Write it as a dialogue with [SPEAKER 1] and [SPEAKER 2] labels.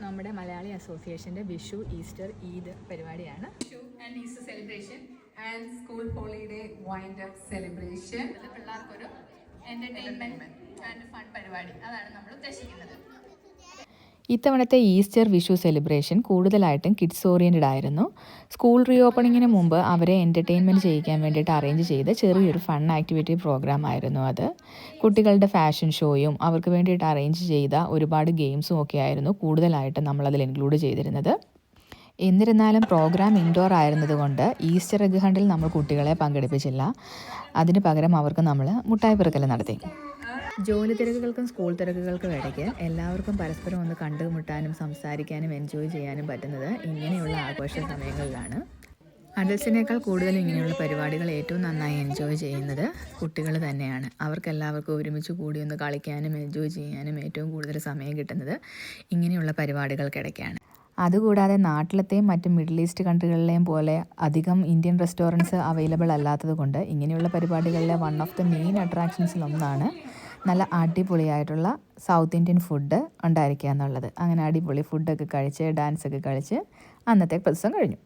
[SPEAKER 1] നമ്മുടെ മലയാളി അസോസിയേഷൻ്റെ വിഷു, ഈസ്റ്റർ, ഈദ് പരിപാടിയാണ്.
[SPEAKER 2] Vishu and Easter celebration and school holiday wind up celebration. പിള്ളേർക്കൊരു എൻ്റർടൈൻമെൻറ്റ് ആൻഡ് ഫൺ പരിപാടി, അതാണ് നമ്മൾ ഉദ്ദേശിക്കുന്നത്.
[SPEAKER 1] ഇത്തവണത്തെ ഈസ്റ്റർ വിഷു സെലിബ്രേഷൻ കൂടുതലായിട്ടും കിഡ്സ് ഓറിയൻറ്റഡ് ആയിരുന്നു. സ്കൂൾ റീ ഓപ്പണിങ്ങിന് മുമ്പ് അവരെ എൻ്റർടൈൻമെൻറ്റ് ചെയ്യിക്കാൻ വേണ്ടിയിട്ട് അറേഞ്ച് ചെയ്ത ചെറിയൊരു ഫൺ ആക്ടിവിറ്റി പ്രോഗ്രാം ആയിരുന്നു അത്. കുട്ടികളുടെ ഫാഷൻ ഷോയും അവർക്ക് വേണ്ടിയിട്ട് അറേഞ്ച് ചെയ്ത ഒരുപാട് ഗെയിംസും ഒക്കെ ആയിരുന്നു കൂടുതലായിട്ട് നമ്മളതിൽ ഇൻക്ലൂഡ് ചെയ്തിരുന്നത്. എന്നിരുന്നാലും പ്രോഗ്രാം ഇൻഡോർ ആയിരുന്നതുകൊണ്ട് ഈസ്റ്റർ എഗ് ഹണ്ടിൽ നമ്മൾ കുട്ടികളെ പങ്കെടുപ്പിച്ചില്ല. അതിന് പകരം അവർക്ക് നമ്മൾ മുട്ടായി പെറുക്കൽ നടത്തി. ജോലി തിരക്കുകൾക്കും സ്കൂൾ തിരക്കുകൾക്കും ഇടയ്ക്ക് എല്ലാവർക്കും പരസ്പരം ഒന്ന് കണ്ടുമുട്ടാനും സംസാരിക്കാനും എൻജോയ് ചെയ്യാനും പറ്റുന്നത് ഇങ്ങനെയുള്ള ആഘോഷ സമയങ്ങളിലാണ്. അഡൽസിനേക്കാൾ കൂടുതൽ ഇങ്ങനെയുള്ള പരിപാടികൾ ഏറ്റവും നന്നായി എൻജോയ് ചെയ്യുന്നത് കുട്ടികൾ തന്നെയാണ്. അവർക്കെല്ലാവർക്കും ഒരുമിച്ച് കൂടി ഒന്ന് കളിക്കാനും എൻജോയ് ചെയ്യാനും ഏറ്റവും കൂടുതൽ സമയം കിട്ടുന്നത് ഇങ്ങനെയുള്ള പരിപാടികൾക്കിടയ്ക്കാണ്. അതുകൂടാതെ നാട്ടിലത്തെയും മറ്റ് മിഡിൽ ഈസ്റ്റ് കൺട്രികളിലെയും പോലെ അധികം ഇന്ത്യൻ റെസ്റ്റോറൻറ്റ്സ് അവൈലബിൾ അല്ലാത്തത് കൊണ്ട് ഇങ്ങനെയുള്ള പരിപാടികളിലെ വൺ ഓഫ് ദ മെയിൻ അട്രാക്ഷൻസിലൊന്നാണ് നല്ല അടിപൊളിയായിട്ടുള്ള സൗത്ത് ഇന്ത്യൻ ഫുഡ് ഉണ്ടായിരിക്കുക എന്നുള്ളത്. അങ്ങനെ അടിപൊളി ഫുഡൊക്കെ കഴിച്ച് ഡാൻസൊക്കെ കളിച്ച് അന്നത്തെ ദിവസം കഴിഞ്ഞു.